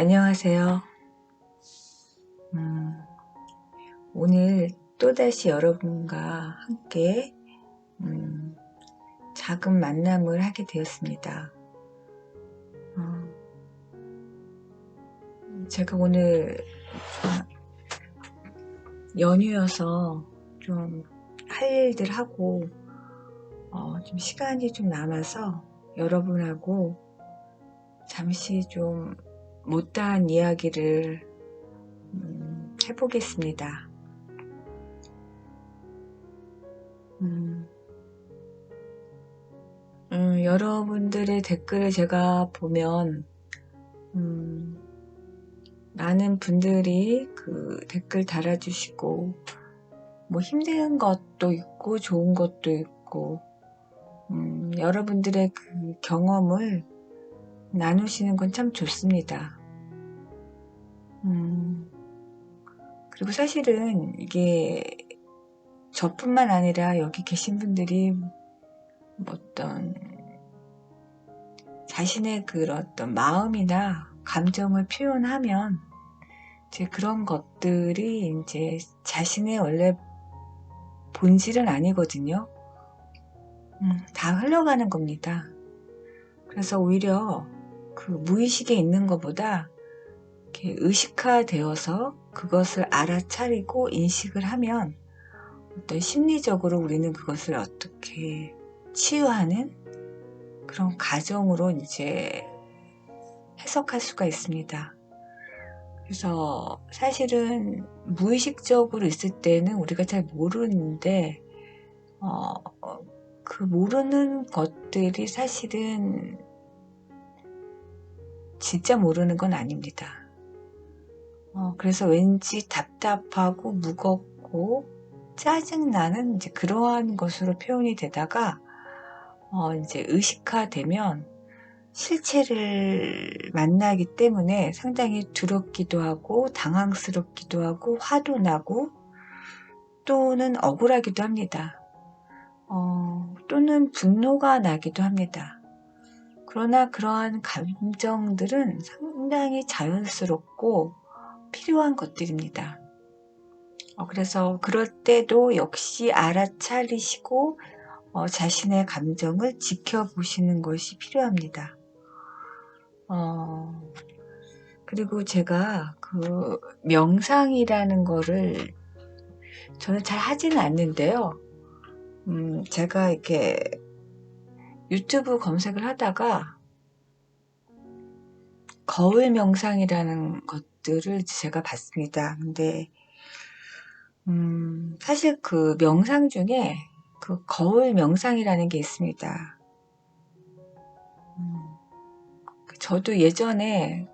안녕하세요. 오늘 또다시 여러분과 함께 작은 만남을 하게 되었습니다. 제가 오늘 연휴여서 좀 할 일들 하고 좀 시간이 좀 남아서 여러분하고 잠시 좀 못다한 이야기를 해보겠습니다. 여러분들의 댓글을 제가 보면 많은 분들이 그 댓글 달아주시고 뭐 힘든 것도 있고 좋은 것도 있고 여러분들의 그 경험을 나누시는 건 참 좋습니다. 그리고 사실은 이게 저뿐만 아니라 여기 계신 분들이 어떤 자신의 그런 어떤 마음이나 감정을 표현하면 이제 그런 것들이 이제 자신의 원래 본질은 아니거든요. 다 흘러가는 겁니다. 그래서 오히려 그 무의식에 있는 것보다 이렇게 의식화되어서 그것을 알아차리고 인식을 하면 어떤 심리적으로 우리는 그것을 어떻게 치유하는 그런 과정으로 이제 해석할 수가 있습니다. 그래서 사실은 무의식적으로 있을 때는 우리가 잘 모르는데 그 모르는 것들이 사실은 진짜 모르는 건 아닙니다. 그래서 왠지 답답하고 무겁고 짜증나는 이제 그러한 것으로 표현이 되다가 이제 의식화되면 실체를 만나기 때문에 상당히 두렵기도 하고 당황스럽기도 하고 화도 나고 또는 억울하기도 합니다. 또는 분노가 나기도 합니다. 그러나 그러한 감정들은 상당히 자연스럽고 필요한 것들입니다. 그래서 그럴 때도 역시 알아차리시고 자신의 감정을 지켜보시는 것이 필요합니다. 그리고 제가 그 명상이라는 거를 저는 잘 하지는 않는데요. 제가 이렇게 유튜브 검색을 하다가 거울 명상이라는 것들을 제가 봤습니다. 근데 사실 그 명상 중에 그 거울 명상이라는 게 있습니다. 저도 예전에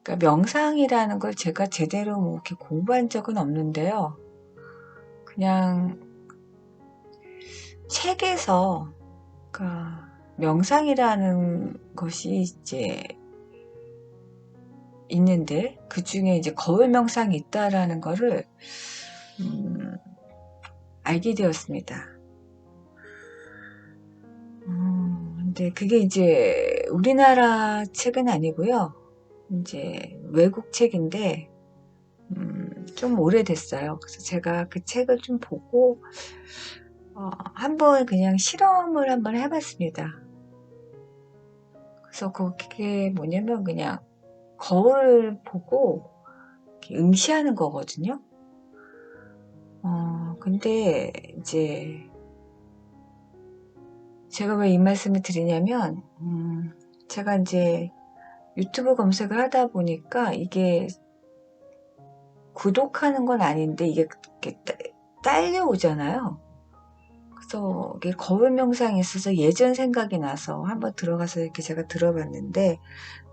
그러니까 명상이라는 걸 제가 제대로 뭐 이렇게 공부한 적은 없는데요. 그냥 책에서 그러니까 명상이라는 것이 이제 있는데 그 중에 이제 거울 명상이 있다라는 거를 알게 되었습니다. 근데 그게 이제 우리나라 책은 아니고요. 이제 외국 책인데 좀 오래됐어요. 그래서 제가 그 책을 좀 보고 한번 그냥 실험을 한번 해봤습니다. 그래서 그게 뭐냐면 그냥 거울 보고 이렇게 응시하는 거거든요. 근데 이제 제가 왜 이 말씀을 드리냐면 제가 이제 유튜브 검색을 하다 보니까 이게 구독하는 건 아닌데 이게 딸려오잖아요. 그래서 이게 거울 명상이 있어서 예전 생각이 나서 한번 들어가서 이렇게 제가 들어봤는데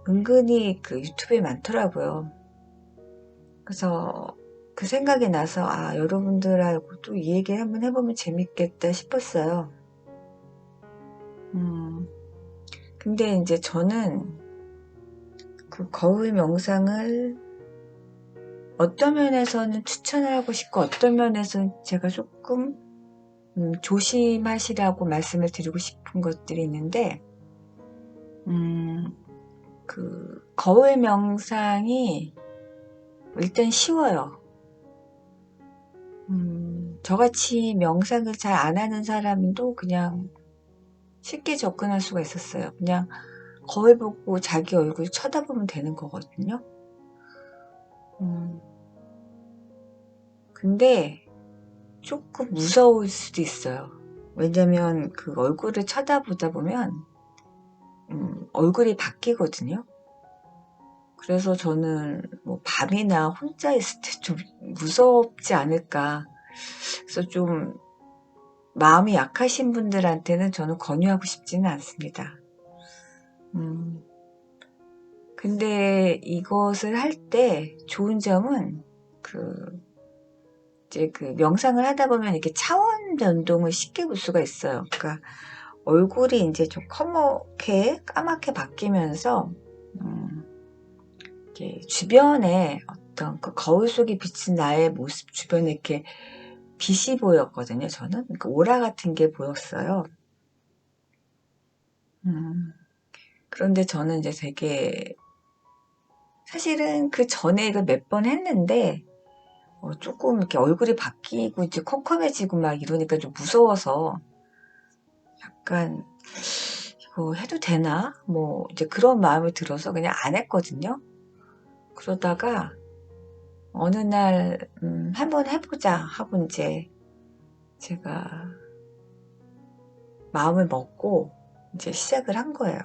은근히 그 유튜브에 많더라고요. 그래서 그 생각이 나서 여러분들하고 또 이 얘기 한번 해보면 재밌겠다 싶었어요. 근데 이제 저는 그 거울 명상을 어떤 면에서는 추천을 하고 싶고 어떤 면에서는 제가 조금 조심하시라고 말씀을 드리고 싶은 것들이 있는데 그 거울 명상이 일단 쉬워요. 저같이 명상을 잘 안 하는 사람도 그냥 쉽게 접근할 수가 있었어요. 그냥 거울 보고 자기 얼굴 쳐다보면 되는 거거든요. 근데 조금 무서울 수도 있어요. 왜냐면 그 얼굴을 쳐다보다 보면 얼굴이 바뀌거든요. 그래서 저는 뭐 밤이나 혼자 있을 때 좀 무섭지 않을까. 그래서 좀 마음이 약하신 분들한테는 저는 권유하고 싶지는 않습니다. 근데 이것을 할 때 좋은 점은 이제 그 명상을 하다 보면 이렇게 차원 변동을 쉽게 볼 수가 있어요. 그러니까 얼굴이 이제 좀 까맣게 바뀌면서 이렇게 주변에 어떤 그 거울 속에 비친 나의 모습 주변에 이렇게 빛이 보였거든요. 저는 그러니까 오라 같은 게 보였어요. 그런데 저는 이제 되게 사실은 그 전에 이걸 몇 번 했는데 조금 이렇게 얼굴이 바뀌고 이제 컴컴해지고 막 이러니까 좀 무서워서 약간 이거 해도 되나? 뭐 이제 그런 마음이 들어서 그냥 안 했거든요. 그러다가 어느 날 한번 해보자 하고 이제 제가 마음을 먹고 이제 시작을 한 거예요.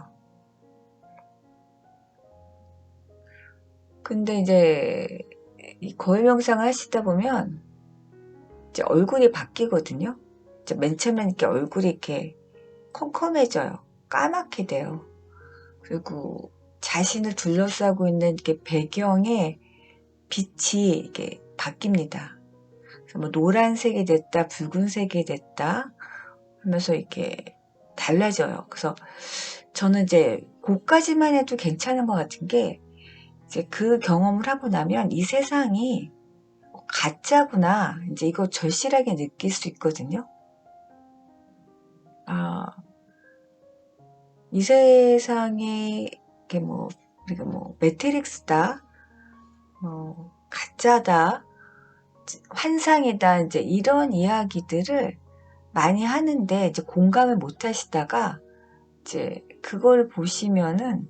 근데 이제 이 거울 명상을 하시다 보면 이제 얼굴이 바뀌거든요. 이제 맨 처음엔 이렇게 얼굴이 이렇게 컴컴해져요. 까맣게 돼요. 그리고 자신을 둘러싸고 있는 이렇게 배경에 빛이 이렇게 바뀝니다. 그래서 뭐 노란색이 됐다, 붉은색이 됐다 하면서 이렇게 달라져요. 그래서 저는 이제 그까지만 해도 괜찮은 것 같은 게 이제 그 경험을 하고 나면 이 세상이 가짜구나. 이제 이거 절실하게 느낄 수 있거든요. 아, 이 세상에 이게 뭐 우리가 뭐 매트릭스다, 가짜다, 환상이다 이제 이런 이야기들을 많이 하는데 이제 공감을 못 하시다가 이제 그걸 보시면은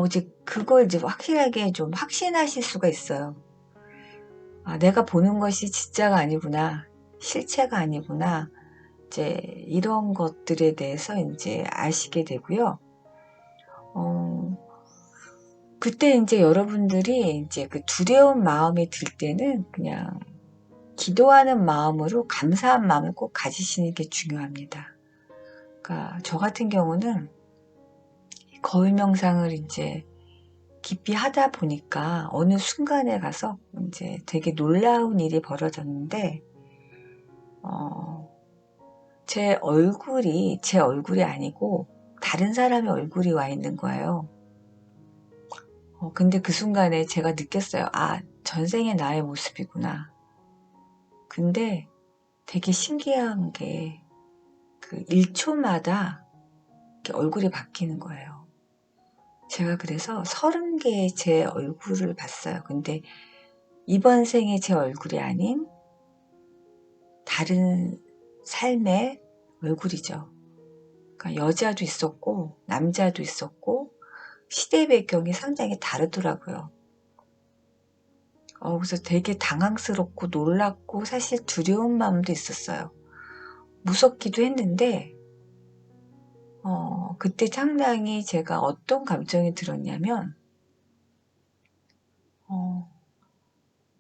이제 그걸 이제 확실하게 좀 확신하실 수가 있어요. 아, 내가 보는 것이 진짜가 아니구나. 실체가 아니구나. 이제 이런 것들에 대해서 이제 아시게 되고요. 그때 이제 여러분들이 이제 그 두려운 마음이 들 때는 그냥 기도하는 마음으로 감사한 마음을 꼭 가지시는 게 중요합니다. 그러니까 저 같은 경우는 거울 명상을 이제 깊이 하다 보니까 어느 순간에 가서 이제 되게 놀라운 일이 벌어졌는데, 제 얼굴이 아니고 다른 사람의 얼굴이 와 있는 거예요. 근데 그 순간에 제가 느꼈어요. 아, 전생의 나의 모습이구나. 근데 되게 신기한 게 그 1초마다 얼굴이 바뀌는 거예요. 제가 그래서 30개의 제 얼굴을 봤어요. 근데 이번 생에 제 얼굴이 아닌 다른 삶의 얼굴이죠. 그러니까 여자도 있었고 남자도 있었고 시대 배경이 상당히 다르더라고요. 그래서 되게 당황스럽고 놀랍고 사실 두려운 마음도 있었어요. 무섭기도 했는데 그때 상당히 제가 어떤 감정이 들었냐면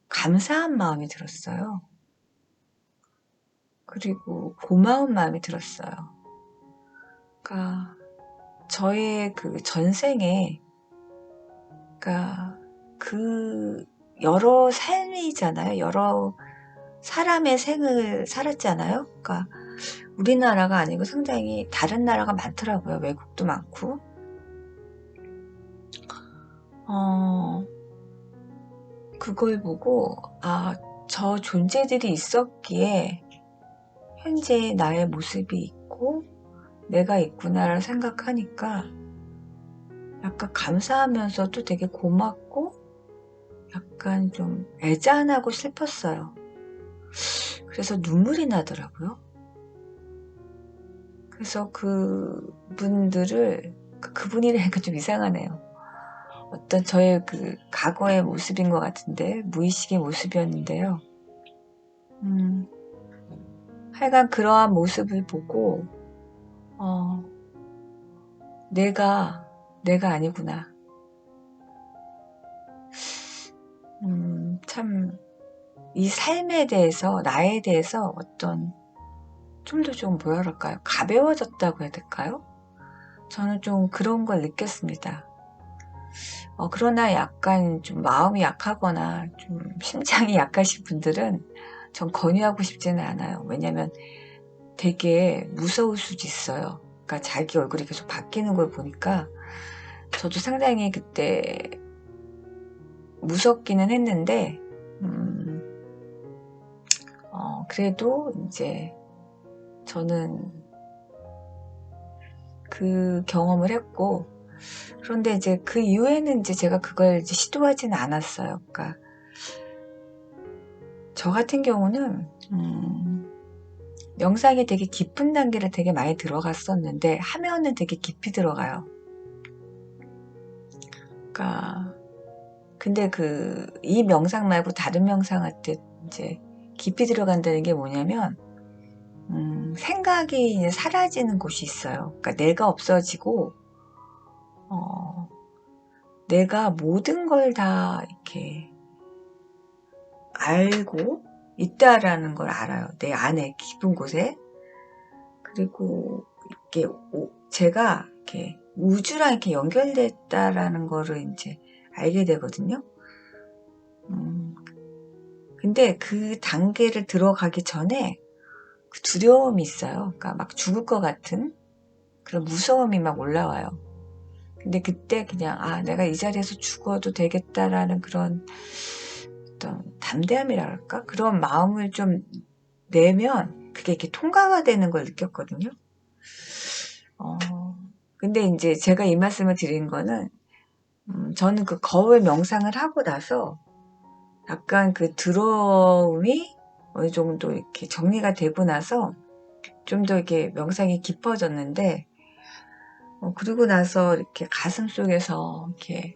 감사한 마음이 들었어요. 그리고 고마운 마음이 들었어요. 그러니까 저의 그 전생에 그러니까 그 여러 삶이잖아요. 여러 사람의 생을 살았잖아요. 그러니까 우리나라가 아니고 상당히 다른 나라가 많더라고요. 외국도 많고. 그걸 보고 아, 저 존재들이 있었기에 현재 나의 모습이 있고 내가 있구나를 생각하니까 약간 감사하면서도 되게 고맙고 약간 좀 애잔하고 슬펐어요. 그래서 눈물이 나더라고요. 그래서 그분이라니까 좀 이상하네요. 어떤 저의 그 과거의 모습인 것 같은데, 무의식의 모습이었는데요. 하여간 그러한 모습을 보고, 내가 아니구나. 참, 이 삶에 대해서, 나에 대해서 어떤, 좀 더 좀 뭐랄까요? 가벼워졌다고 해야 될까요? 저는 좀 그런 걸 느꼈습니다. 그러나 약간 좀 마음이 약하거나 좀 심장이 약하신 분들은 전 권유하고 싶지는 않아요. 왜냐면 되게 무서울 수도 있어요. 그러니까 자기 얼굴이 계속 바뀌는 걸 보니까 저도 상당히 그때 무섭기는 했는데, 그래도 이제 저는 그 경험을 했고, 그런데 이제 그 이후에는 이제 제가 그걸 이제 시도하지는 않았어요. 그러니까 저 같은 경우는 명상이 되게 깊은 단계를 되게 많이 들어갔었는데 하면은 되게 깊이 들어가요. 그러니까 근데 이 명상 말고 다른 명상할 때 이제 깊이 들어간다는 게 뭐냐면 생각이 이제 사라지는 곳이 있어요. 그러니까 내가 없어지고 내가 모든 걸 다 이렇게 알고 있다라는 걸 알아요. 내 안에 깊은 곳에. 그리고 이게 제가 이렇게 우주랑 이렇게 연결됐다라는 거를 이제 알게 되거든요. 근데 그 단계를 들어가기 전에 그 두려움이 있어요. 그러니까 막 죽을 것 같은 그런 무서움이 막 올라와요. 근데 그때 그냥 내가 이 자리에서 죽어도 되겠다라는 그런 어떤 담대함이랄까? 그런 마음을 좀 내면 그게 이렇게 통과가 되는 걸 느꼈거든요. 근데 이제 제가 이 말씀을 드린 거는 저는 그 거울 명상을 하고 나서 약간 그 두려움이 어느 정도 이렇게 정리가 되고 나서 좀 더 이렇게 명상이 깊어졌는데, 그리고 나서 이렇게 가슴 속에서 이렇게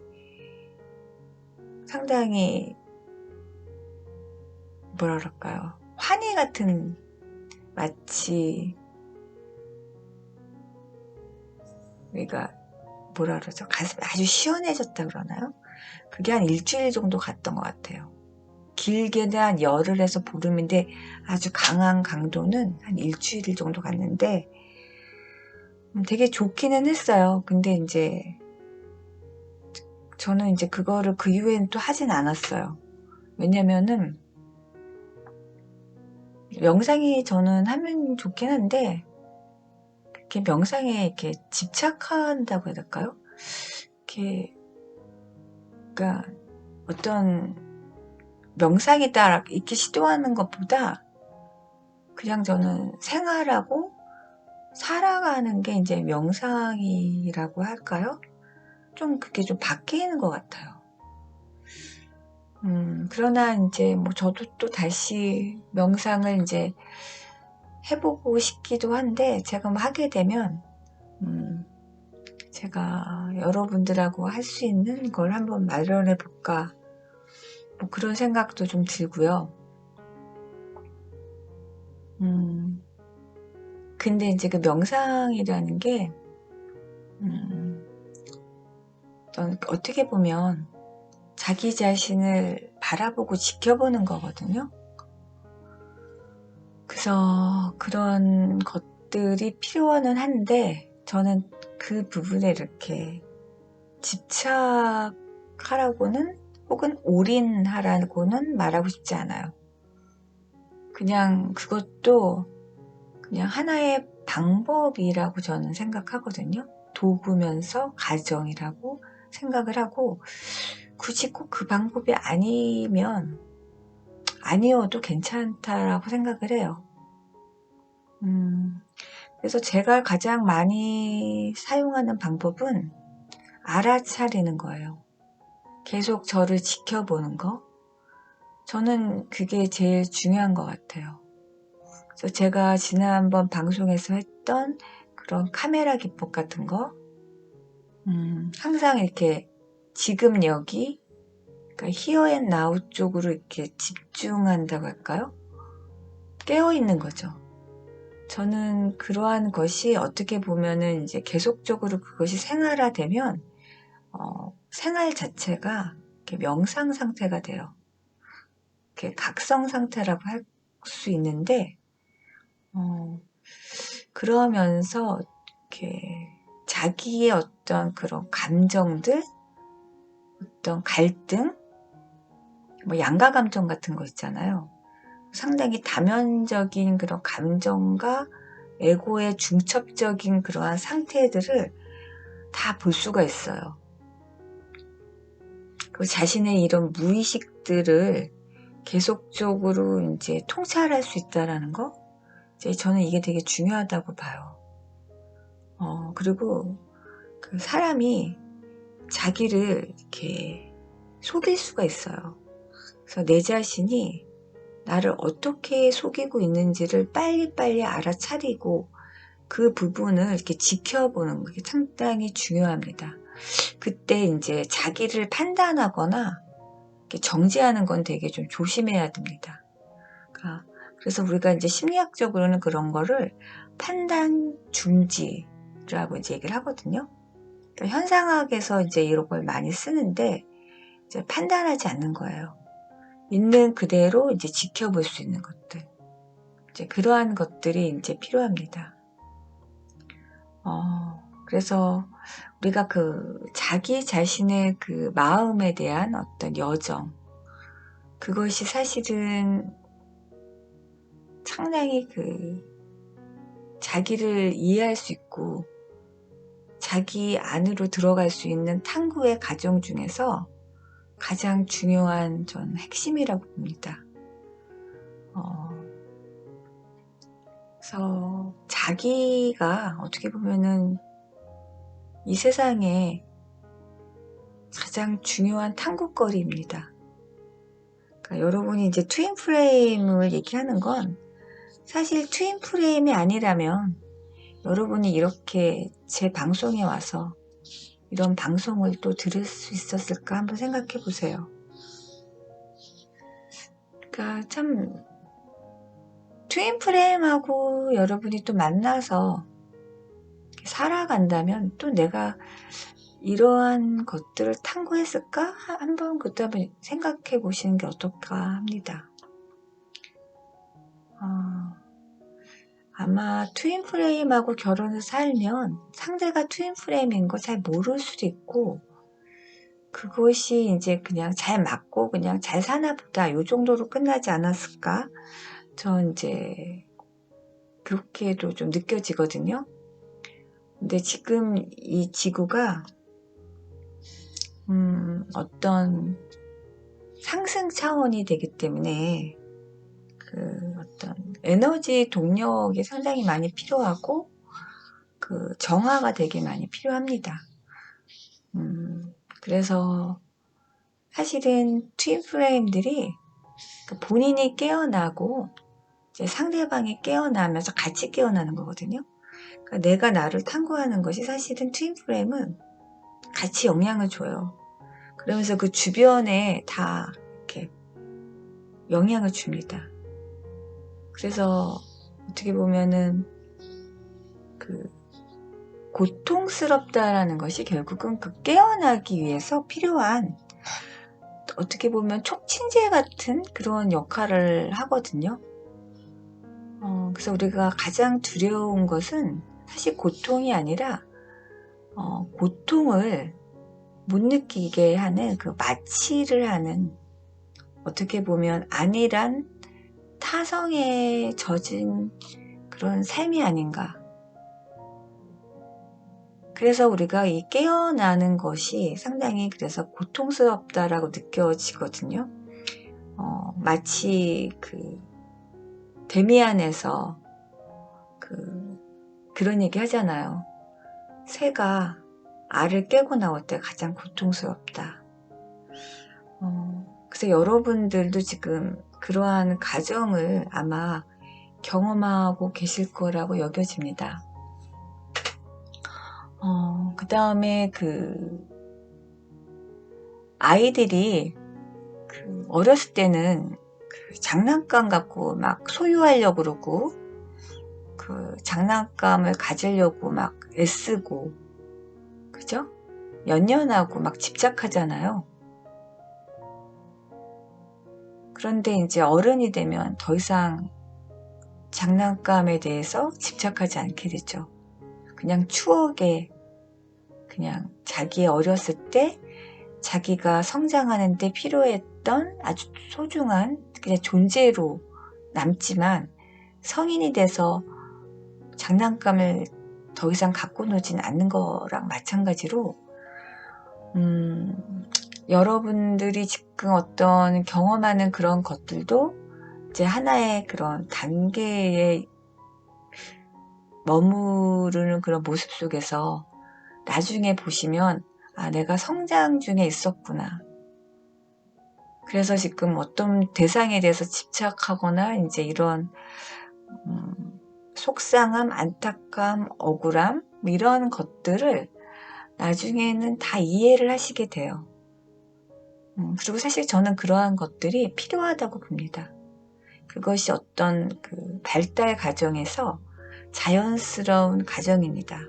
상당히 뭐라 그럴까요? 환희 같은, 마치 우리가 뭐라 그러죠? 가슴이 아주 시원해졌다 그러나요? 그게 한 일주일 정도 갔던 것 같아요. 길게는 한 열흘에서 보름인데 아주 강한 강도는 한 일주일 정도 갔는데 되게 좋기는 했어요. 근데 이제 저는 이제 그거를 그 이후에는 또 하진 않았어요. 왜냐면은 명상이 저는 하면 좋긴 한데 이렇게 명상에 이렇게 집착한다고 해야 될까요? 이렇게 그러니까 어떤 명상에 따라 이렇게 시도하는 것보다 그냥 저는 생활하고 살아가는 게 이제 명상이라고 할까요? 좀 그게 좀 바뀌는 것 같아요. 그러나 이제 뭐 저도 또 다시 명상을 이제 해보고 싶기도 한데 제가 뭐 하게 되면 제가 여러분들하고 할 수 있는 걸 한번 마련해 볼까 뭐 그런 생각도 좀 들고요. 근데 이제 그 명상이라는 게 어떻게 보면 자기 자신을 바라보고 지켜보는 거거든요. 그래서 그런 것들이 필요는 한데 저는 그 부분에 이렇게 집착하라고는 혹은 올인하라고는 말하고 싶지 않아요. 그냥 그것도 그냥 하나의 방법이라고 저는 생각하거든요. 도구면서 가정이라고 생각을 하고 굳이 꼭 그 방법이 아니어도 괜찮다라고 생각을 해요. 그래서 제가 가장 많이 사용하는 방법은 알아차리는 거예요. 계속 저를 지켜보는 거. 저는 그게 제일 중요한 것 같아요. 그래서 제가 지난번 방송에서 했던 그런 카메라 기법 같은 거, 항상 이렇게 지금 여기, 그러니까 히어 앤 나우 쪽으로 이렇게 집중한다고 할까요? 깨어있는 거죠. 저는 그러한 것이 어떻게 보면은 이제 계속적으로 그것이 생활화되면, 생활 자체가 이렇게 명상 상태가 돼요. 이렇게 각성 상태라고 할 수 있는데, 그러면서 이렇게 자기의 어떤 그런 감정들, 어떤 갈등, 뭐 양가 감정 같은 거 있잖아요. 상당히 다면적인 그런 감정과 에고의 중첩적인 그러한 상태들을 다 볼 수가 있어요. 그 자신의 이런 무의식들을 계속적으로 이제 통찰할 수 있다라는 거, 이제 저는 이게 되게 중요하다고 봐요. 그리고 그 사람이 자기를 이렇게 속일 수가 있어요. 그래서 내 자신이 나를 어떻게 속이고 있는지를 빨리빨리 알아차리고 그 부분을 이렇게 지켜보는 게 상당히 중요합니다. 그때 이제 자기를 판단하거나 이렇게 정지하는 건 되게 좀 조심해야 됩니다. 그래서 우리가 이제 심리학적으로는 그런 거를 판단 중지라고 이제 얘기를 하거든요. 그러니까 현상학에서 이제 이런 걸 많이 쓰는데 이제 판단하지 않는 거예요. 있는 그대로 이제 지켜볼 수 있는 것들. 이제 그러한 것들이 이제 필요합니다. 그래서 우리가 그 자기 자신의 그 마음에 대한 어떤 여정, 그것이 사실은 상당히 그 자기를 이해할 수 있고 자기 안으로 들어갈 수 있는 탐구의 과정 중에서 가장 중요한 전 핵심이라고 봅니다. 그래서 자기가 어떻게 보면은 이 세상에 가장 중요한 탐구거리입니다. 그러니까 여러분이 이제 트윈 프레임을 얘기하는 건 사실 트윈 프레임이 아니라면 여러분이 이렇게 제 방송에 와서 이런 방송을 또 들을 수 있었을까 한번 생각해 보세요. 그러니까 참 트윈 프레임하고 여러분이 또 만나서 살아간다면 또 내가 이러한 것들을 탐구했을까? 한번 그것도 한번 생각해 보시는 게 어떨까 합니다. 아마 트윈 프레임하고 결혼을 살면 상대가 트윈 프레임인 거 잘 모를 수도 있고 그것이 이제 그냥 잘 맞고 그냥 잘 사나 보다 요 정도로 끝나지 않았을까? 전 이제 그렇게도 좀 느껴지거든요. 근데 지금 이 지구가 어떤 상승 차원이 되기 때문에 그 어떤 에너지 동력이 상당히 많이 필요하고 그 정화가 되게 많이 필요합니다. 그래서 사실은 트윈 프레임들이 본인이 깨어나고 이제 상대방이 깨어나면서 같이 깨어나는 거거든요. 그러니까 내가 나를 탐구하는 것이 사실은 트윈 프레임은 같이 영향을 줘요. 그러면서 그 주변에 다 이렇게 영향을 줍니다. 그래서 어떻게 보면은 그 고통스럽다라는 것이 결국은 그 깨어나기 위해서 필요한 어떻게 보면 촉진제 같은 그런 역할을 하거든요. 그래서 우리가 가장 두려운 것은 사실 고통이 아니라 고통을 못 느끼게 하는 그 마취를 하는 어떻게 보면 안일한 타성에 젖은 그런 삶이 아닌가. 그래서 우리가 이 깨어나는 것이 상당히 그래서 고통스럽다라고 느껴지거든요. 마치 그 데미안에서 그런 얘기 하잖아요. 새가 알을 깨고 나올 때 가장 고통스럽다. 그래서 여러분들도 지금 그러한 과정을 아마 경험하고 계실 거라고 여겨집니다. 그 다음에 아이들이 어렸을 때는 장난감 갖고 막 소유하려고 그러고 장난감을 가지려고 막 애쓰고 그죠? 연연하고 막 집착하잖아요. 그런데 이제 어른이 되면 더 이상 장난감에 대해서 집착하지 않게 되죠. 그냥 추억에 그냥 자기의 어렸을 때 자기가 성장하는 데 필요했던 아주 소중한 그냥 존재로 남지만 성인이 돼서 장난감을 더 이상 갖고 노진 않는 거랑 마찬가지로 여러분들이 지금 어떤 경험하는 그런 것들도 이제 하나의 그런 단계에 머무르는 그런 모습 속에서 나중에 보시면 아, 내가 성장 중에 있었구나. 그래서 지금 어떤 대상에 대해서 집착하거나 이제 이런 속상함, 안타까움, 억울함 이런 것들을 나중에는 다 이해를 하시게 돼요. 그리고 사실 저는 그러한 것들이 필요하다고 봅니다. 그것이 어떤 발달 과정에서 자연스러운 과정입니다.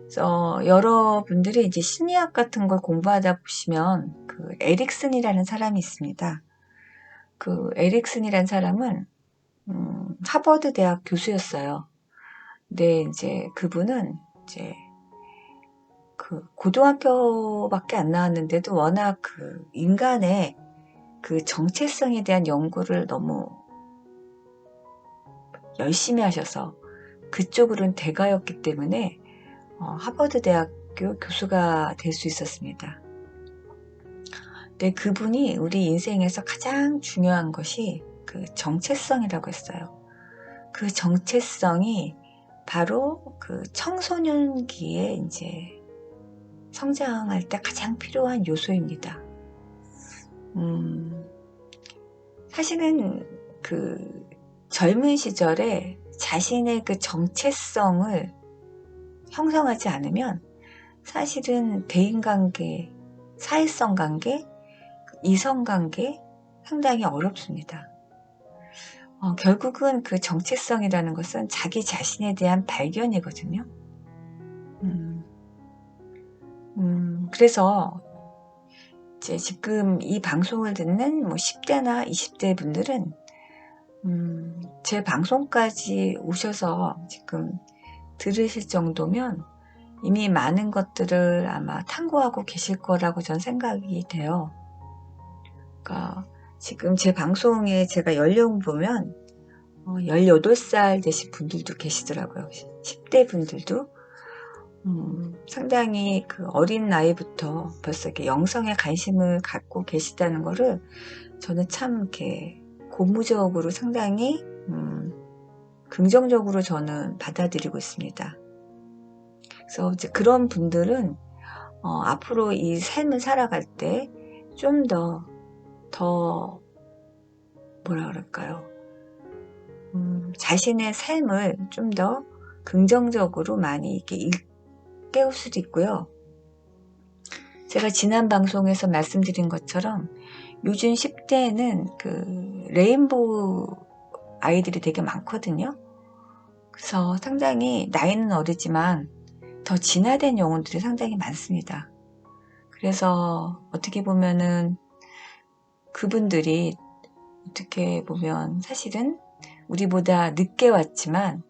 그래서 여러분들이 이제 심리학 같은 걸 공부하다 보시면 에릭슨이라는 사람이 있습니다. 에릭슨이라는 사람은 하버드 대학 교수였어요. 근데 이제 그분은 이제 고등학교밖에 안 나왔는데도 워낙 인간의 정체성에 대한 연구를 너무 열심히 하셔서 그쪽으로는 대가였기 때문에 하버드 대학교 교수가 될 수 있었습니다. 근데 그분이 우리 인생에서 가장 중요한 것이 정체성이라고 했어요. 그 정체성이 바로 청소년기에 이제 성장할 때 가장 필요한 요소입니다. 사실은 젊은 시절에 자신의 정체성을 형성하지 않으면 사실은 대인관계, 사회성 관계, 이성관계 상당히 어렵습니다. 결국은 정체성이라는 것은 자기 자신에 대한 발견이거든요. 그래서 이제 지금 이 방송을 듣는 10대나 20대 분들은 제 방송까지 오셔서 지금 들으실 정도면 이미 많은 것들을 아마 탐구하고 계실 거라고 전 생각이 돼요. 그러니까 지금 제 방송에 제가 연령 보면 18살 되신 분들도 계시더라고요. 10대 분들도 상당히 어린 나이부터 벌써 이렇게 영성에 관심을 갖고 계시다는 거를 저는 참 이렇게 고무적으로 상당히 긍정적으로 저는 받아들이고 있습니다. 그래서 이제 그런 분들은 앞으로 이 삶을 살아갈 때 좀 더 뭐라 그럴까요? 자신의 삶을 좀 더 긍정적으로 많이 이렇게 깨울 수도 있고요. 제가 지난 방송에서 말씀드린 것처럼 요즘 10대에는 레인보우 아이들이 되게 많거든요. 그래서 상당히 나이는 어리지만 더 진화된 영혼들이 상당히 많습니다. 그래서 어떻게 보면은 그분들이 어떻게 보면 사실은 우리보다 늦게 왔지만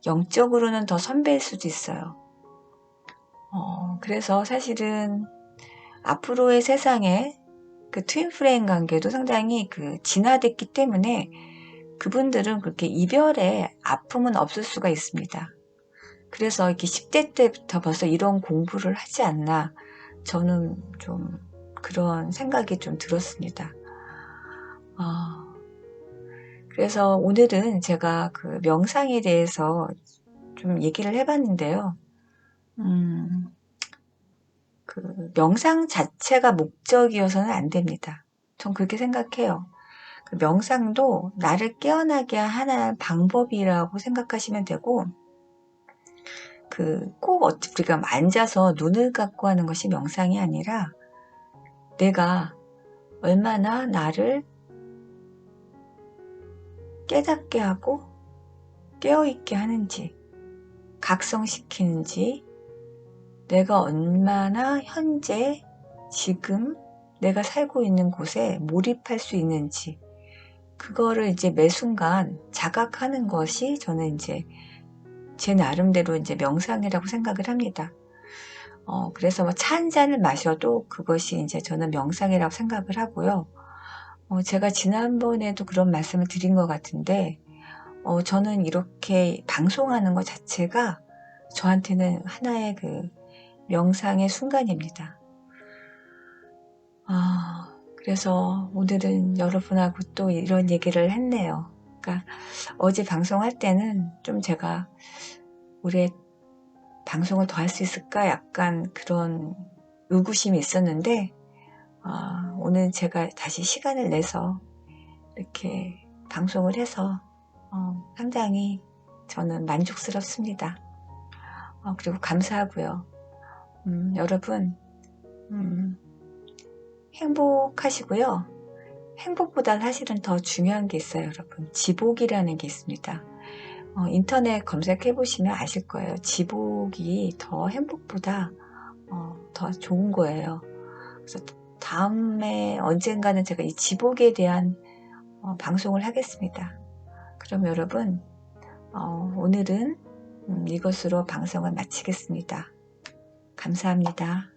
영적으로는 더 선배일 수도 있어요. 그래서 사실은 앞으로의 세상에 트윈 플레임 관계도 상당히 진화됐기 때문에 그분들은 그렇게 이별의 아픔은 없을 수가 있습니다. 그래서 이렇게 10대 때부터 벌써 이런 공부를 하지 않나 저는 좀 그런 생각이 좀 들었습니다. 그래서 오늘은 제가 명상에 대해서 좀 얘기를 해봤는데요. 그 명상 자체가 목적이어서는 안 됩니다. 전 그렇게 생각해요. 그 명상도 나를 깨어나게 하는 방법이라고 생각하시면 되고, 그 꼭 우리가 앉아서 눈을 감고 하는 것이 명상이 아니라 내가 얼마나 나를 깨닫게 하고 깨어있게 하는지, 각성시키는지, 내가 얼마나 현재 지금 내가 살고 있는 곳에 몰입할 수 있는지, 그거를 이제 매 순간 자각하는 것이 저는 이제 제 나름대로 이제 명상이라고 생각을 합니다. 그래서 뭐 차 한 잔을 마셔도 그것이 이제 저는 명상이라고 생각을 하고요. 제가 지난번에도 그런 말씀을 드린 것 같은데, 저는 이렇게 방송하는 것 자체가 저한테는 하나의 그 명상의 순간입니다. 그래서 오늘은 여러분하고 또 이런 얘기를 했네요. 그러니까 어제 방송할 때는 좀 제가 올해 방송을 더 할 수 있을까 약간 그런 의구심이 있었는데, 오늘 제가 다시 시간을 내서 이렇게 방송을 해서 상당히 저는 만족스럽습니다. 그리고 감사하고요. 여러분 행복하시고요. 행복보다 사실은 더 중요한 게 있어요, 여러분. 지복이라는 게 있습니다. 인터넷 검색해 보시면 아실 거예요. 지복이 더 행복보다 더 좋은 거예요. 그래서 다음에 언젠가는 제가 이 지복에 대한 방송을 하겠습니다. 그럼 여러분, 오늘은 이것으로 방송을 마치겠습니다. 감사합니다.